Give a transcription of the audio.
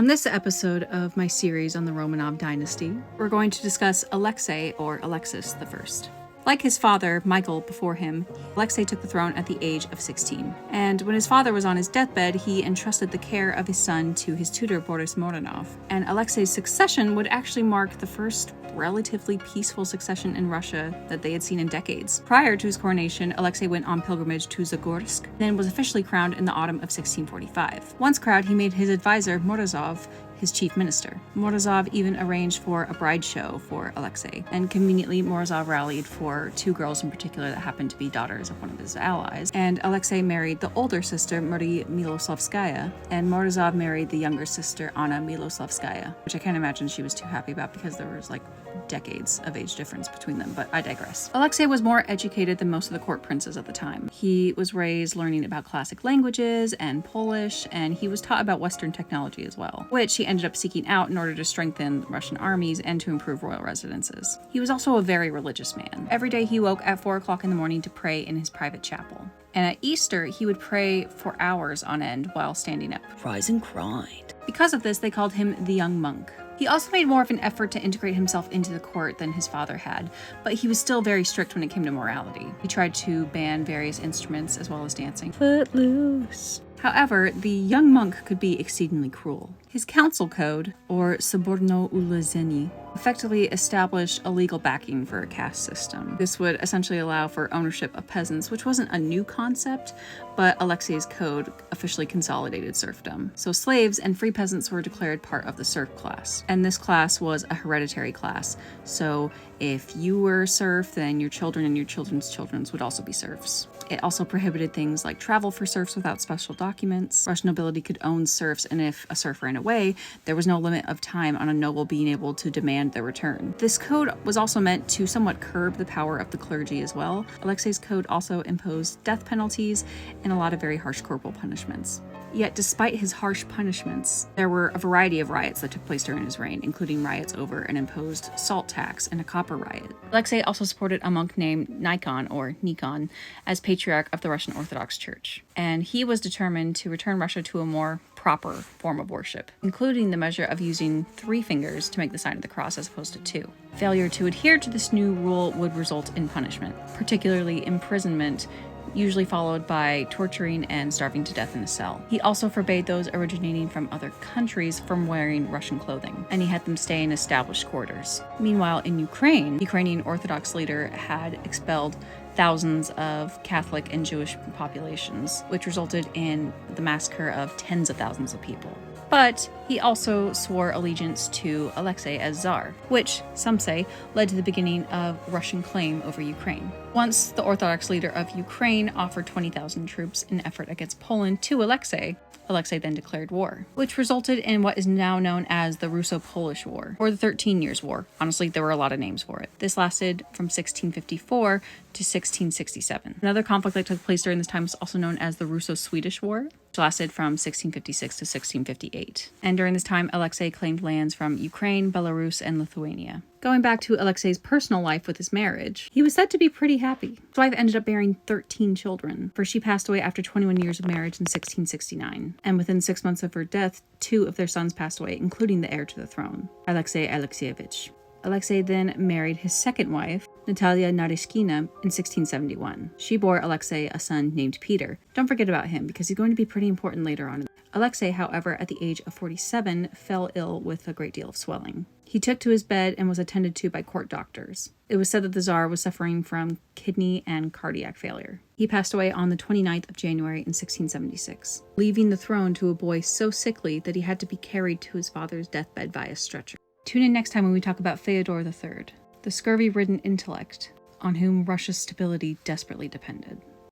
On this episode of my series on the Romanov Dynasty, we're going to discuss Alexei, or Alexis I. Like his father, Michael, before him, Alexei took the throne at the age of 16. And when his father was on his deathbed, he entrusted the care of his son to his tutor, Boris Moronov. And Alexei's succession would actually mark the first relatively peaceful succession in Russia that they had seen in decades. Prior to his coronation, Alexei went on pilgrimage to Zagorsk, then was officially crowned in the autumn of 1645. Once crowned, he made his advisor, Morozov, his chief minister. Morozov even arranged for a bride show for Alexei, and conveniently Morozov rallied for two girls in particular that happened to be daughters of one of his allies. And Alexei married the older sister, Marie Miloslavskaya, and Morozov married the younger sister, Anna Miloslavskaya, which I can't imagine she was too happy about because there was decades of age difference between them, but I digress. Alexei was more educated than most of the court princes at the time. He was raised learning about classic languages and Polish, and he was taught about Western technology as well, which he ended up seeking out in order to strengthen Russian armies and to improve royal residences. He was also a very religious man. Every day he woke at 4 o'clock in the morning to pray in his private chapel. And at Easter, he would pray for hours on end while standing up. Rise and grind. Because of this, they called him the young monk. He also made more of an effort to integrate himself into the court than his father had, but he was still very strict when it came to morality. He tried to ban various instruments as well as dancing. Footloose. However, the young monk could be exceedingly cruel. His council code, or Soborno Ulazeni, effectively established a legal backing for a caste system. This would essentially allow for ownership of peasants, which wasn't a new concept, but Alexei's code officially consolidated serfdom. So slaves and free peasants were declared part of the serf class. And this class was a hereditary class. So if you were a serf, then your children and your children's children would also be serfs. It also prohibited things like travel for serfs without special documents. Russian nobility could own serfs, and if a serf ran away, there was no limit of time on a noble being able to demand their return. This code was also meant to somewhat curb the power of the clergy as well. Alexei's code also imposed death penalties and a lot of very harsh corporal punishments. Yet, despite his harsh punishments, there were a variety of riots that took place during his reign, including riots over an imposed salt tax and a copper riot. Alexei also supported a monk named Nikon, as patriarch of the Russian Orthodox Church, and he was determined to return Russia to a more proper form of worship, including the measure of using 3 fingers to make the sign of the cross as opposed to 2. Failure to adhere to this new rule would result in punishment, particularly imprisonment, usually followed by torturing and starving to death in a cell. He also forbade those originating from other countries from wearing Russian clothing, and he had them stay in established quarters. Meanwhile, in Ukraine, the Ukrainian Orthodox leader had expelled thousands of Catholic and Jewish populations, which resulted in the massacre of tens of thousands of people. But he also swore allegiance to Alexei as Tsar, which, some say, led to the beginning of Russian claim over Ukraine. Once the Orthodox leader of Ukraine offered 20,000 troops in effort against Poland to Alexei, Alexei then declared war, which resulted in what is now known as the Russo-Polish War, or the 13 Years' War. Honestly, there were a lot of names for it. This lasted from 1654 to 1667. Another conflict that took place during this time was also known as the Russo-Swedish War, which lasted from 1656 to 1658. And during this time, Alexei claimed lands from Ukraine, Belarus, and Lithuania. Going back to Alexei's personal life with his marriage, he was said to be pretty happy. His wife ended up bearing 13 children, for she passed away after 21 years of marriage in 1669. And within 6 months of her death, 2 of their sons passed away, including the heir to the throne, Alexei Alexeyevich. Alexei then married his second wife, Natalia Naryshkina, in 1671. She bore Alexei a son named Peter. Don't forget about him, because he's going to be pretty important later on. Alexei, however, at the age of 47, fell ill with a great deal of swelling. He took to his bed and was attended to by court doctors. It was said that the Tsar was suffering from kidney and cardiac failure. He passed away on the 29th of January in 1676, leaving the throne to a boy so sickly that he had to be carried to his father's deathbed via stretcher. Tune in next time when we talk about Fyodor III, the scurvy-ridden intellect on whom Russia's stability desperately depended.